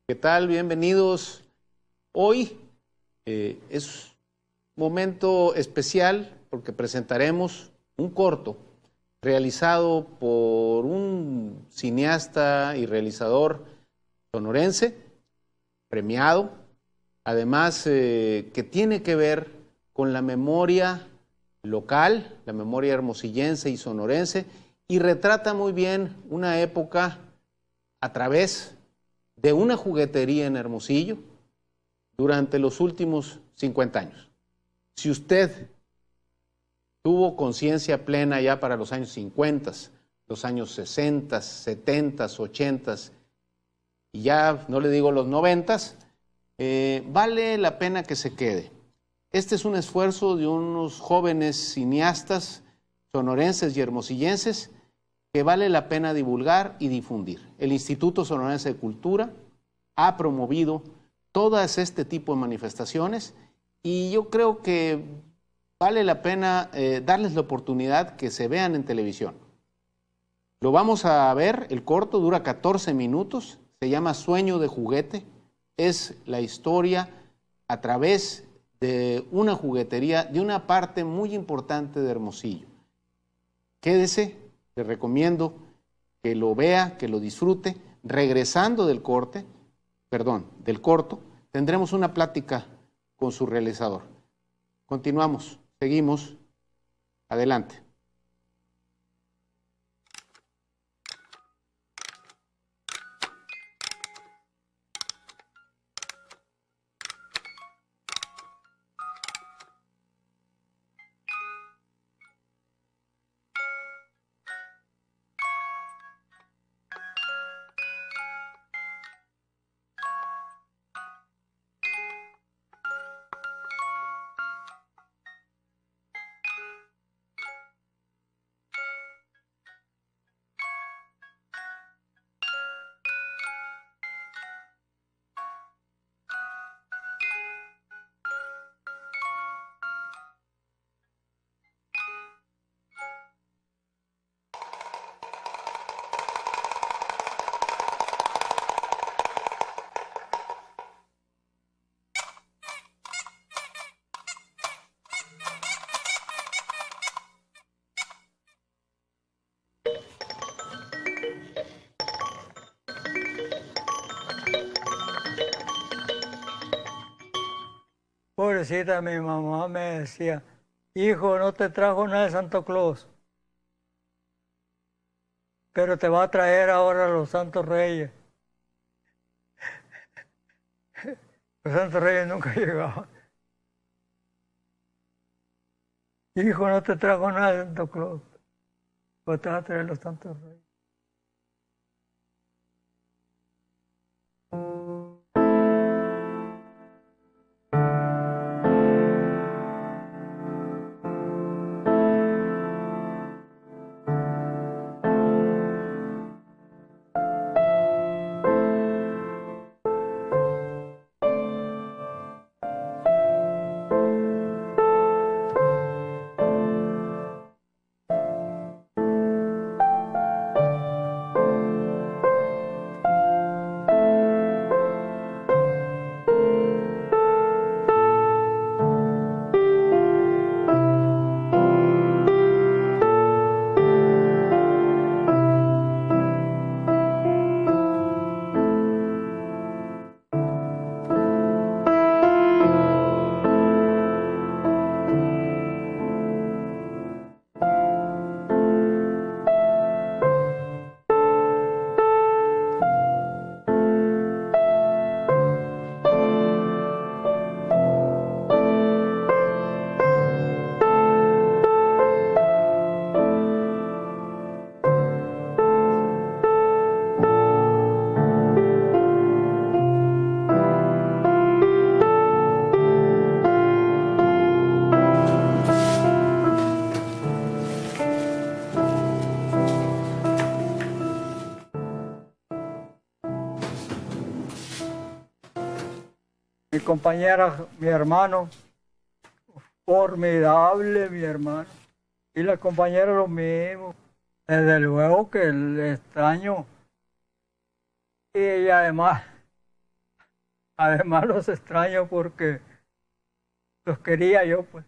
¿Qué tal? Bienvenidos. Hoy es momento especial porque presentaremos un corto realizado por un cineasta y realizador sonorense, premiado, además que tiene que ver con la memoria local, la memoria hermosillense y sonorense, y retrata muy bien una época a través de una juguetería en Hermosillo durante los últimos 50 años. Si usted tuvo conciencia plena ya para los años 50, los años 60, 70, 80 y ya no le digo los 90, vale la pena que se quede. Este es un esfuerzo de unos jóvenes cineastas sonorenses y hermosillenses que vale la pena divulgar y difundir. El Instituto Sonorense de Cultura ha promovido todas este tipo de manifestaciones y yo creo que vale la pena darles la oportunidad que se vean en televisión. Lo vamos a ver, el corto dura 14 minutos, se llama Sueño de Juguete, es la historia a través de una juguetería, de una parte muy importante de Hermosillo. Quédese. Le recomiendo que lo vea, que lo disfrute. Regresando del corto, tendremos una plática con su realizador. Continuamos, seguimos. Adelante. Pobrecita, mi mamá me decía, hijo, no te trajo nada de Santo Claus, pero te va a traer ahora los Santos Reyes. Los Santos Reyes nunca llegaban. Hijo, no te trajo nada de Santo Claus, pero te va a traer los Santos Reyes. Mi compañera, mi hermano, formidable mi hermano. Y la compañera lo mismo. Desde luego que el extraño. Y ella además Además los extraño porque los quería yo, pues.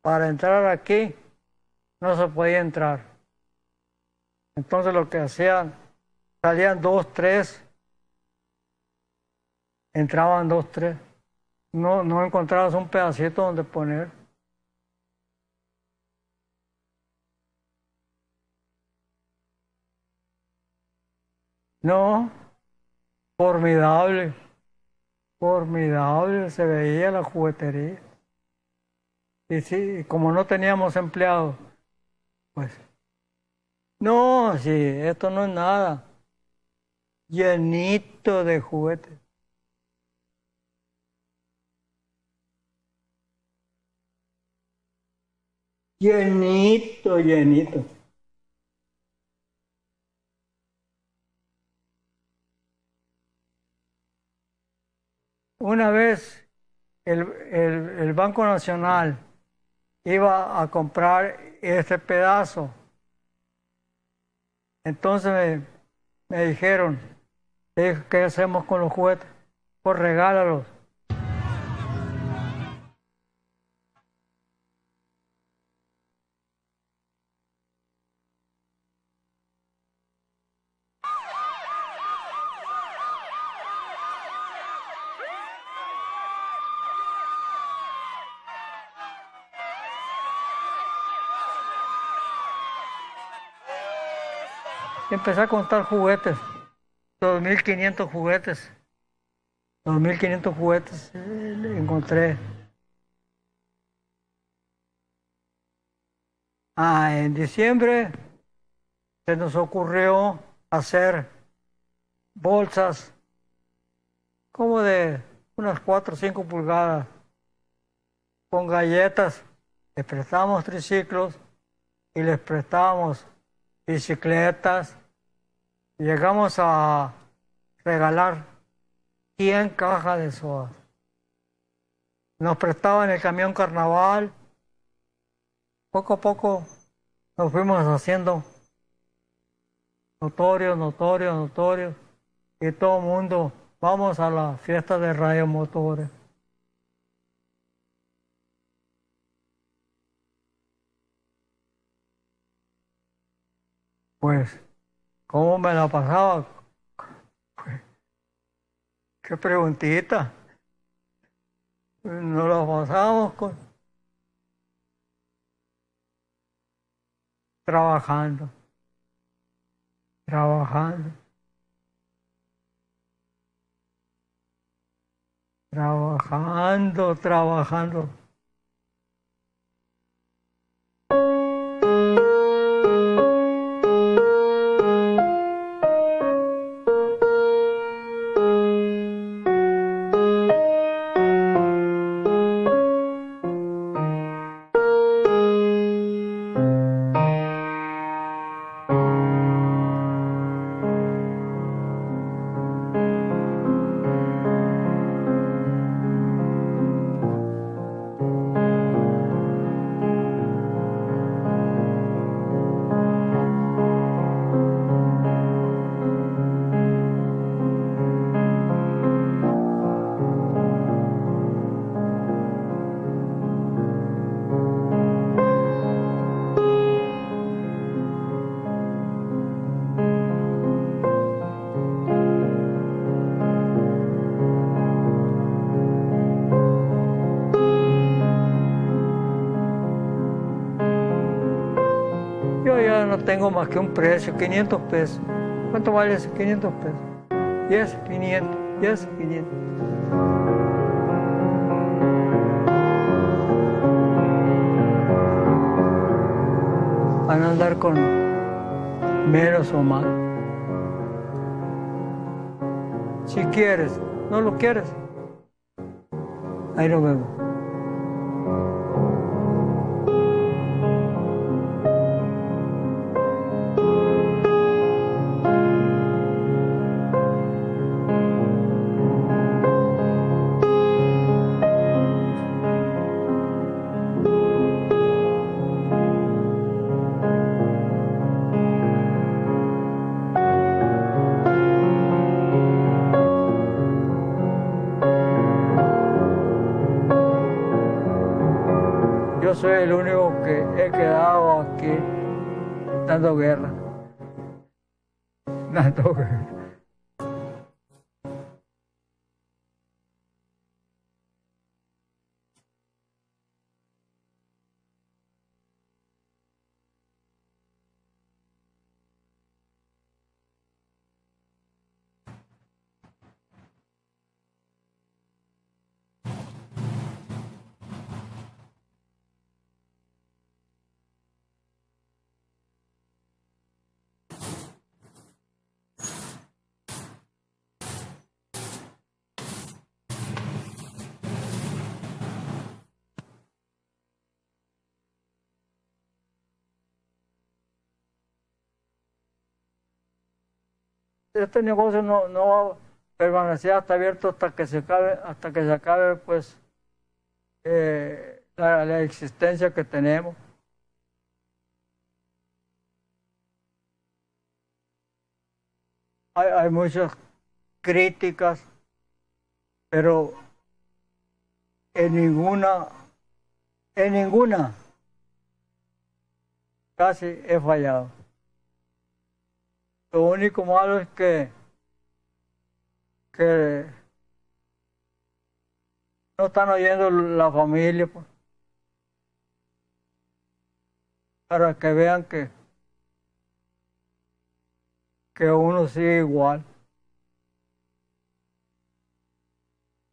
Para entrar aquí no se podía entrar. Entonces lo que hacían, salían dos, tres, entraban dos, tres. No encontrabas un pedacito donde poner. No, formidable, formidable, se veía la juguetería. Y sí, como no teníamos empleados, pues, no, sí, esto no es nada. Llenito de juguetes. Llenito, llenito. Una vez el Banco Nacional iba a comprar este pedazo. Entonces me dijeron, ¿qué hacemos con los juguetes? Pues regálalos. Y empecé a contar juguetes, 2.500 juguetes. 2.500 juguetes encontré. En diciembre se nos ocurrió hacer bolsas como de unas 4 o 5 pulgadas con galletas. Les prestábamos triciclos y les prestábamos bicicletas. Llegamos a regalar 100 cajas de soda. Nos prestaban el camión Carnaval. Poco a poco nos fuimos haciendo notorios. Y todo el mundo, vamos a la fiesta de radiomotores. Pues, ¿cómo me la pasaba? Pues, qué preguntita. Nos la pasábamos trabajando, trabajando, trabajando. Yo ya no tengo más que un precio, 500 pesos. ¿Cuánto vale ese 500 pesos? 10, 500, 10, 500. Van a andar con menos o más. Si quieres, no lo quieres, ahí nos vemos. yo soy el único que he quedado aquí dando guerra. Dando guerra. Este negocio no va a permanecer hasta abierto hasta que se acabe pues la existencia que tenemos. Hay muchas críticas, pero en ninguna casi he fallado. Lo único malo es que no están oyendo la familia, pues, para que vean que uno sigue igual.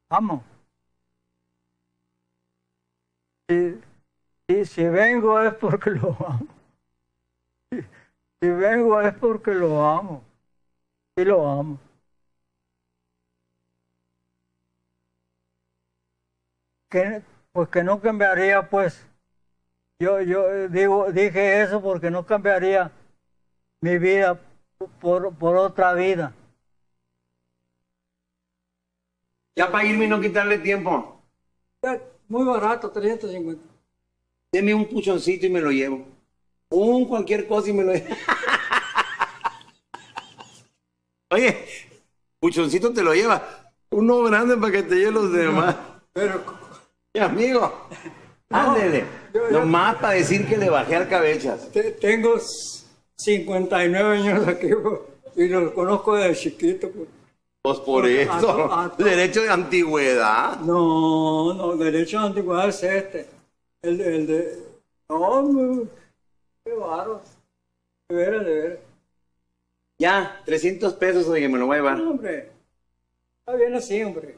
Vamos. Si vengo es porque lo amo. Si vengo es porque lo amo. Y lo amo. Pues que no cambiaría, pues. Yo dije eso porque no cambiaría mi vida por otra vida. Ya para irme y no quitarle tiempo. Muy barato, 350. Deme un puchoncito y me lo llevo. Cualquier cosa y me lo llevo. Oye, puchoncito te lo lleva. Uno grande para que te lleve los demás. Pero, Mi amigo, ándele. Nomás para decir que le bajé al cabezas. tengo 59 años aquí, pues, y lo conozco desde chiquito. Pues. Pues por eso, derecho de antigüedad. No, derecho de antigüedad es este. El de... No, qué bárbaro. De veras. Ya, 300 pesos, oye, me lo voy a llevar. No, hombre. Está bien así, hombre.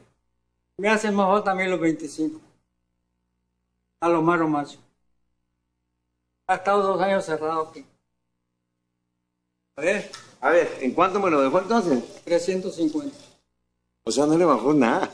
Me hacen mejor también los 25. A lo más. Ha estado 2 años cerrado aquí. A ver, ¿en cuánto me lo dejó entonces? 350. O sea, no le bajó nada.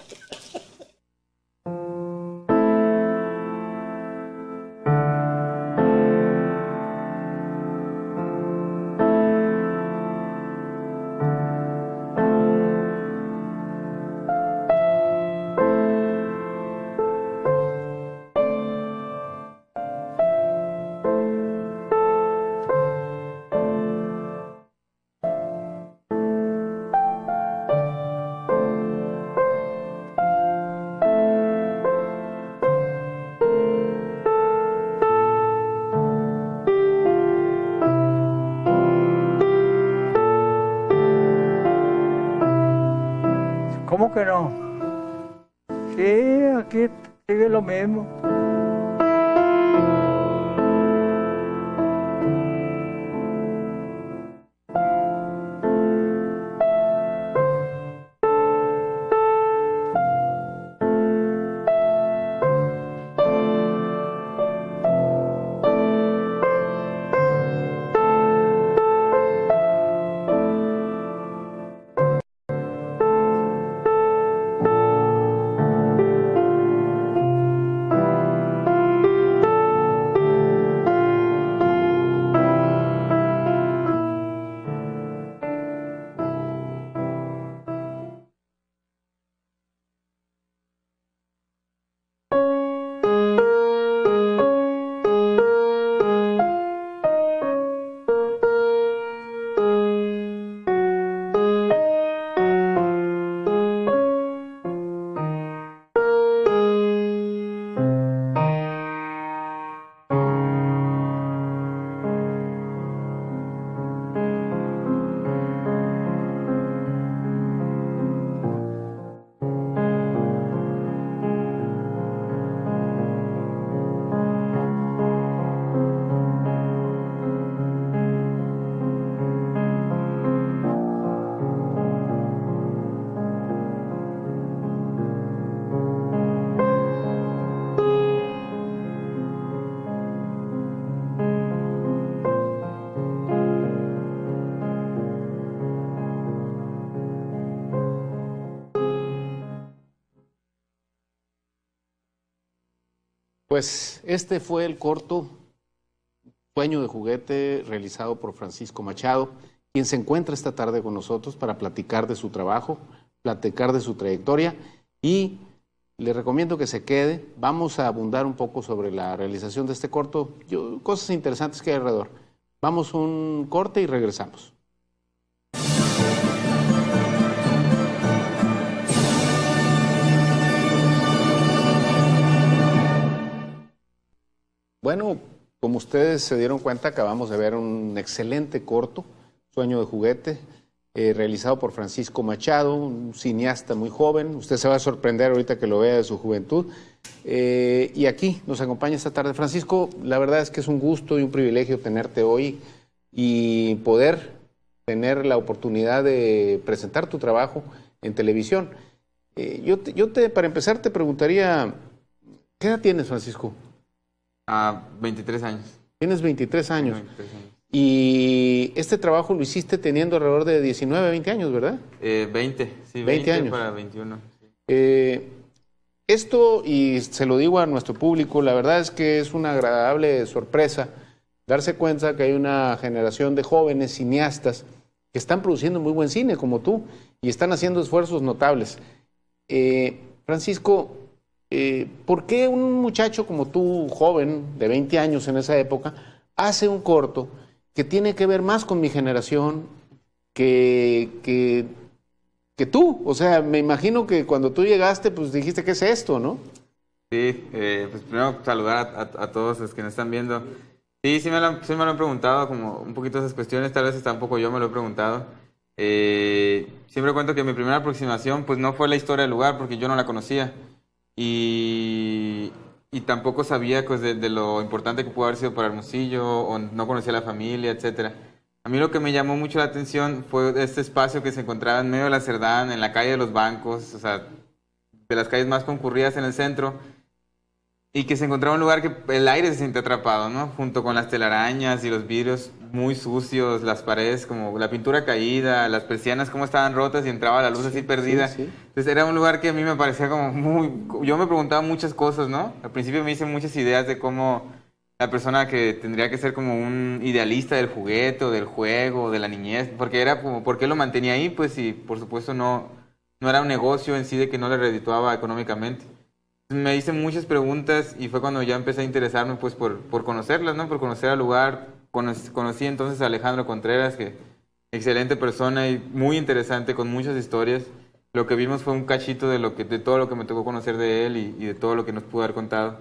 ¿Cómo que no? Sí, aquí sigue lo mismo. Pues este fue el corto Sueño de Juguete, realizado por Francisco Machado, quien se encuentra esta tarde con nosotros para platicar de su trabajo, platicar de su trayectoria, y le recomiendo que se quede. Vamos a abundar un poco sobre la realización de este corto, cosas interesantes que hay alrededor. Vamos a un corte y regresamos. Bueno, como ustedes se dieron cuenta, acabamos de ver un excelente corto, Sueño de Juguete, realizado por Francisco Machado, un cineasta muy joven. Usted se va a sorprender ahorita que lo vea de su juventud. Y aquí nos acompaña esta tarde. Francisco, la verdad es que es un gusto y un privilegio tenerte hoy y poder tener la oportunidad de presentar tu trabajo en televisión. Para empezar, te preguntaría, ¿qué edad tienes, Francisco? 23 años. Tienes 23 años. 23 años. Y este trabajo lo hiciste teniendo alrededor de 19, 20 años, ¿verdad? 20, sí, 20 años. para 21. Sí. Esto, y se lo digo a nuestro público, la verdad es que es una agradable sorpresa darse cuenta que hay una generación de jóvenes cineastas que están produciendo muy buen cine, como tú, y están haciendo esfuerzos notables. Francisco, ¿por qué un muchacho como tú, joven, de 20 años en esa época, hace un corto que tiene que ver más con mi generación que tú? O sea, me imagino que cuando tú llegaste, pues dijiste, ¿qué es esto, no? Sí, pues primero saludar a todos los que nos están viendo. Sí, sí me lo han preguntado, como un poquito esas cuestiones, tal vez hasta un poco yo me lo he preguntado. Siempre cuento que mi primera aproximación, pues no fue la historia del lugar, porque yo no la conocía. Y tampoco sabía pues, de lo importante que pudo haber sido para Hermosillo, o no conocía a la familia, etcétera. A mí lo que me llamó mucho la atención fue este espacio que se encontraba en medio de la Cerdán, en la calle de los bancos, o sea, de las calles más concurridas en el centro, y que se encontraba un lugar que el aire se siente atrapado, ¿no? Junto con las telarañas y los vidrios muy sucios, las paredes como la pintura caída, las persianas como estaban rotas y entraba la luz así perdida. Sí, sí. Entonces era un lugar que a mí me parecía como muy... Yo me preguntaba muchas cosas, ¿no? Al principio me hice muchas ideas de cómo la persona que tendría que ser como un idealista del juguete o del juego o de la niñez, porque era como, ¿por qué lo mantenía ahí? Pues sí, por supuesto no era un negocio en sí de que no le redituaba económicamente. Me hice muchas preguntas y fue cuando ya empecé a interesarme pues por conocerlas, ¿no? Por conocer al lugar. Conocí entonces a Alejandro Contreras, que excelente persona y muy interesante, con muchas historias. Lo que vimos fue un cachito de todo lo que me tocó conocer de él y de todo lo que nos pudo haber contado.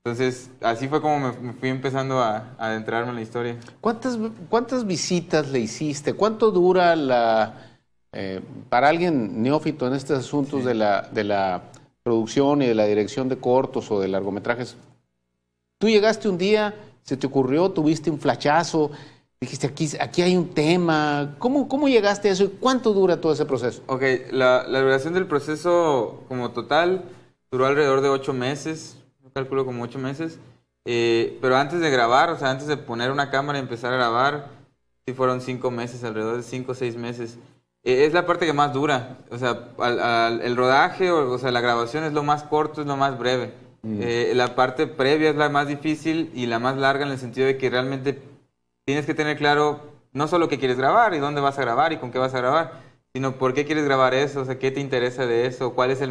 Entonces, así fue como me fui empezando a adentrarme en la historia. ¿Cuántas visitas le hiciste? ¿Cuánto dura para alguien neófito en estos asuntos Sí. de la producción y de la dirección de cortos o de largometrajes? Tú llegaste un día, se te ocurrió, tuviste un flachazo, dijiste, aquí hay un tema. ¿Cómo llegaste a eso y cuánto dura todo ese proceso? Ok, la duración del proceso como total duró alrededor de 8 meses, yo calculo como 8 meses, pero antes de grabar, o sea, antes de poner una cámara y empezar a grabar, sí fueron 5 meses, alrededor de 5 o 6 meses. Es la parte que más dura, o sea, el rodaje, o sea, la grabación es lo más corto, es lo más breve. La parte previa es la más difícil y la más larga, en el sentido de que realmente tienes que tener claro no solo qué quieres grabar y dónde vas a grabar y con qué vas a grabar, sino por qué quieres grabar eso, o sea, qué te interesa de eso, cuál es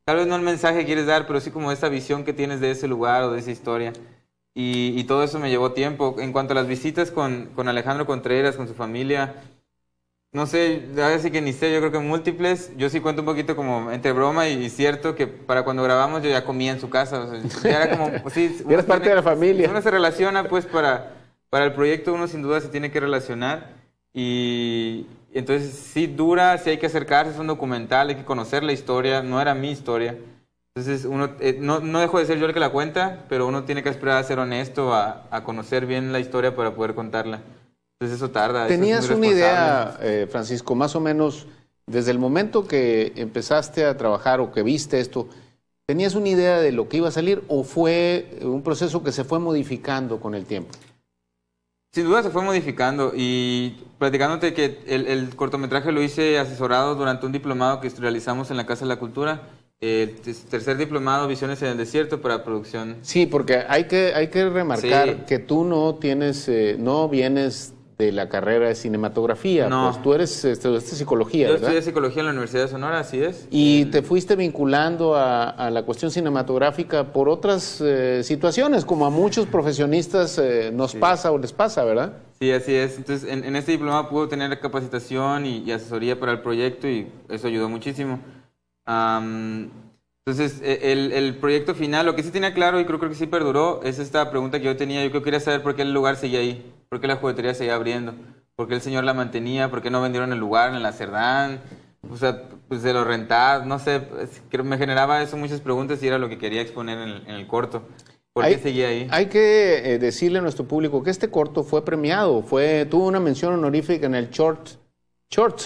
tal vez no el mensaje que quieres dar, pero sí como esa visión que tienes de ese lugar o de esa historia. Y todo eso me llevó tiempo. En cuanto a las visitas con Alejandro Contreras, con su familia, no sé, ahora sí que ni sé, yo creo que múltiples. Yo sí cuento un poquito como entre broma y cierto que para cuando grabamos yo ya comía en su casa. O sea, ya era como, pues sí, Eres parte de la familia. Uno se relaciona, pues para el proyecto uno sin duda se tiene que relacionar. Y entonces sí dura, sí hay que acercarse, es un documental, hay que conocer la historia, no era mi historia. Entonces uno, no dejo de ser yo el que la cuenta, pero uno tiene que esperar a ser honesto, a conocer bien la historia para poder contarla. Entonces eso tarda. ¿Tenías eso es una muy idea, responsable. Francisco, más o menos, desde el momento que empezaste a trabajar o que viste esto, ¿tenías una idea de lo que iba a salir o fue un proceso que se fue modificando con el tiempo? Sin duda se fue modificando y platicándote que el cortometraje lo hice asesorado durante un diplomado que realizamos en la Casa de la Cultura tercer diplomado, Visiones en el Desierto, para producción. Sí, porque hay que remarcar Sí. que tú no tienes, no vienes de la carrera de cinematografía, No. pues tú estudiaste psicología, Yo ¿verdad? estudié psicología en la Universidad de Sonora, así es. Y te fuiste vinculando a la cuestión cinematográfica por otras situaciones, como a muchos profesionistas nos pasa o les pasa, ¿verdad? Sí, así es. Entonces, en este diploma pude tener capacitación y asesoría para el proyecto y eso ayudó muchísimo. Entonces, el proyecto final, lo que sí tenía claro y creo que sí perduró, es esta pregunta que yo tenía. Yo quería saber por qué el lugar seguía ahí, por qué la juguetería seguía abriendo, por qué el señor la mantenía, por qué no vendieron el lugar en la Cerdán, o sea, pues de lo rentado, no sé, me generaba eso muchas preguntas y era lo que quería exponer en el corto. ¿Por qué seguía ahí? Hay que decirle a nuestro público que este corto fue premiado, tuvo una mención honorífica en el Shorts,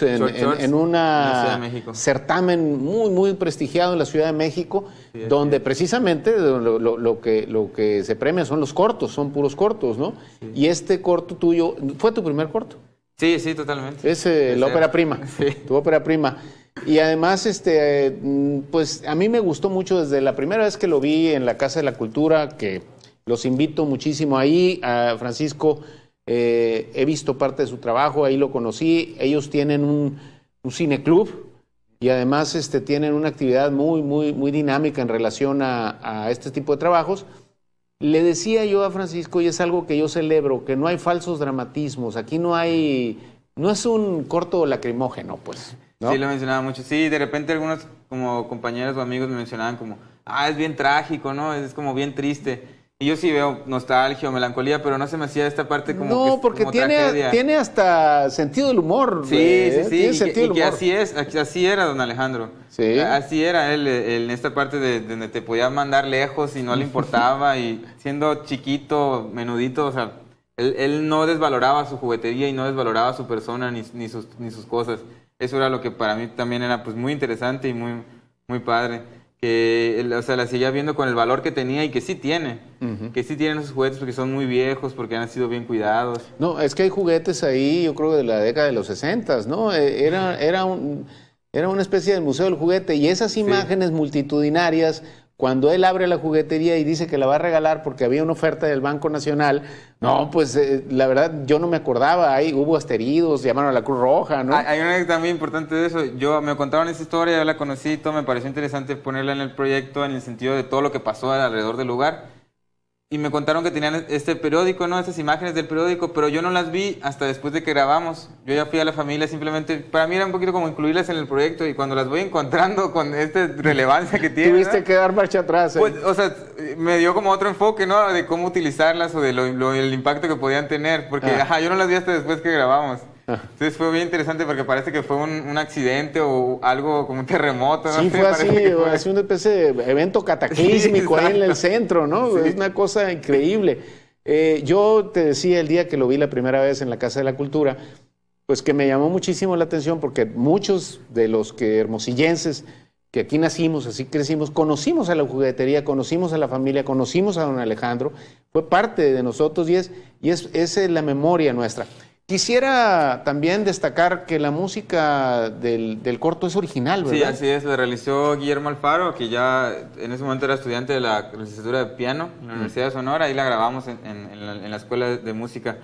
en en la Ciudad una de México. certamen muy, muy prestigiado en la Ciudad de México, Sí, donde precisamente lo que se premia son los cortos, son puros cortos, ¿no? Sí. Y este corto tuyo, ¿fue tu primer corto? Sí, sí, totalmente. Es la ópera prima, Sí. tu ópera prima. Y además, pues a mí me gustó mucho desde la primera vez que lo vi en la Casa de la Cultura, que los invito muchísimo ahí, a Francisco. He visto parte de su trabajo, ahí lo conocí. Ellos tienen un cineclub y además tienen una actividad muy, muy, muy dinámica en relación a este tipo de trabajos. Le decía yo a Francisco, y es algo que yo celebro, que no hay falsos dramatismos. Aquí no es un corto lacrimógeno, pues, ¿no? Sí, lo mencionaba mucho. Sí, de repente algunos como compañeros o amigos me mencionaban como, es bien trágico, ¿no? Es como bien triste. Y yo sí veo nostalgia o melancolía, pero no se me hacía esta parte como No, que porque como tragedia. tiene hasta sentido del humor. Sí, sí, sí. Tiene sentido del Y que humor. así era don Alejandro. Sí. Así era él en esta parte de donde te podía mandar lejos y no le importaba. Y siendo chiquito, menudito, o sea, él no desvaloraba su juguetería y no desvaloraba su persona ni sus cosas. Eso era lo que para mí también era pues muy interesante y muy, muy padre. Que, o sea, la seguía viendo con el valor que tenía y que sí tiene. Que sí tienen esos juguetes porque son muy viejos, porque han sido bien cuidados. No, es que hay juguetes ahí, yo creo de la década de los 60, ¿no? Era una especie de museo del juguete y esas imágenes multitudinarias, cuando él abre la juguetería y dice que la va a regalar porque había una oferta del Banco Nacional, no, pues la verdad yo no me acordaba, hubo hasta heridos, llamaron a la Cruz Roja, ¿no? Hay una anécdota muy importante de eso. Me contaron esa historia, yo la conocí y todo, me pareció interesante ponerla en el proyecto en el sentido de todo lo que pasó alrededor del lugar. Y me contaron que tenían este periódico, ¿no? Esas imágenes del periódico, pero yo no las vi hasta después de que grabamos. Yo ya fui a la familia simplemente, para mí era un poquito como incluirlas en el proyecto y cuando las voy encontrando con esta relevancia que tiene, Tuviste ¿verdad? que dar marcha atrás. Pues, o sea, me dio como otro enfoque, ¿no? De cómo utilizarlas o de el impacto que podían tener, porque yo no las vi hasta después que grabamos. Entonces fue bien interesante porque parece que fue un accidente o algo como un terremoto, ¿no? Sí, fue así, así una especie de evento cataclísmico Sí, ahí en el exacto. centro, ¿no? Sí. Es una cosa increíble. Yo te decía el día que lo vi la primera vez en la Casa de la Cultura, pues que me llamó muchísimo la atención porque muchos de los que hermosillenses que aquí nacimos, así crecimos, conocimos a la juguetería, conocimos a la familia, conocimos a don Alejandro, fue parte de nosotros y es la memoria nuestra. Quisiera también destacar que la música del corto es original, ¿verdad? Sí, así es, la realizó Guillermo Alfaro, que ya en ese momento era estudiante de la licenciatura de piano en la Universidad de Sonora, ahí la grabamos en la escuela de música.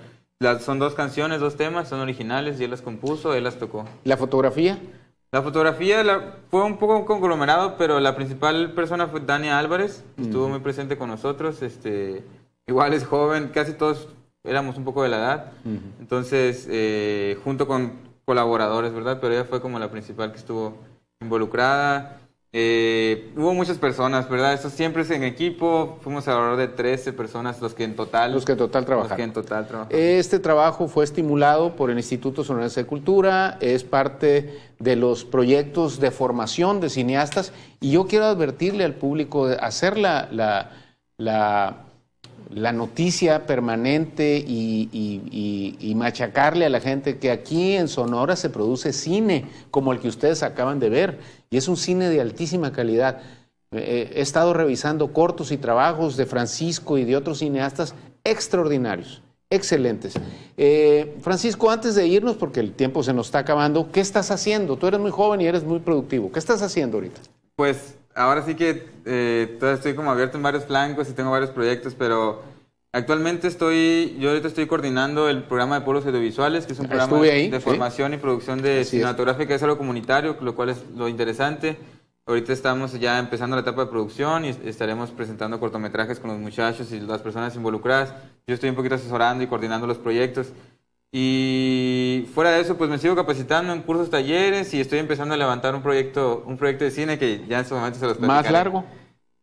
Son 2 canciones, 2 temas, son originales, y él las compuso, él las tocó. ¿La fotografía? La fotografía fue un poco un conglomerado, pero la principal persona fue Dania Álvarez, estuvo muy presente con nosotros, igual es joven, casi todos éramos un poco de la edad, entonces junto con colaboradores, ¿verdad? Pero ella fue como la principal que estuvo involucrada. Hubo muchas personas, ¿verdad? Esto siempre es en equipo, fuimos alrededor de 13 personas los que en total trabajaron. Este trabajo fue estimulado por el Instituto Sonorense de Cultura, es parte de los proyectos de formación de cineastas y yo quiero advertirle al público de hacer la noticia permanente y machacarle a la gente que aquí en Sonora se produce cine como el que ustedes acaban de ver y es un cine de altísima calidad. He estado revisando cortos y trabajos de Francisco y de otros cineastas extraordinarios, excelentes. Francisco, antes de irnos, porque el tiempo se nos está acabando, ¿qué estás haciendo? Tú eres muy joven y eres muy productivo. ¿Qué estás haciendo ahorita? Pues ahora sí que todavía estoy como abierto en varios flancos y tengo varios proyectos, pero actualmente yo ahorita estoy coordinando el programa de pueblos audiovisuales, que es un programa de formación y producción de cinematográfica, es algo comunitario, lo cual es lo interesante. Ahorita estamos ya empezando la etapa de producción y estaremos presentando cortometrajes con los muchachos y las personas involucradas. Yo estoy un poquito asesorando y coordinando los proyectos. Y fuera de eso, pues me sigo capacitando en cursos, talleres y estoy empezando a levantar un proyecto de cine que ya en su momento se los platicaré. ¿Más largo?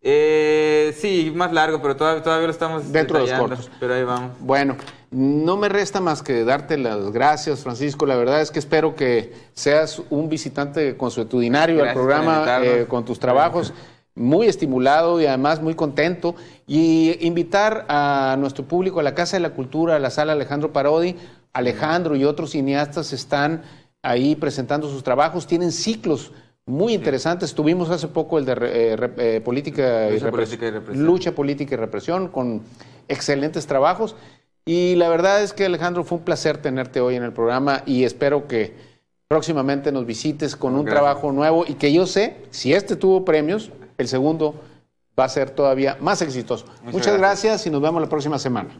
Sí, más largo, pero todavía lo estamos dentro de los cortos. Pero ahí vamos. Bueno, no me resta más que darte las gracias, Francisco. La verdad es que espero que seas un visitante consuetudinario al programa con tus trabajos, muy estimulado y además muy contento. Y invitar a nuestro público a la Casa de la Cultura, a la Sala Alejandro Parodi. Alejandro y otros cineastas están ahí presentando sus trabajos, tienen ciclos muy interesantes. Tuvimos hace poco el de Lucha Política y Represión, con excelentes trabajos. Y la verdad es que, Alejandro, fue un placer tenerte hoy en el programa y espero que próximamente nos visites con un trabajo nuevo y que yo sé, si este tuvo premios, el segundo va a ser todavía más exitoso. Muchas gracias y nos vemos la próxima semana.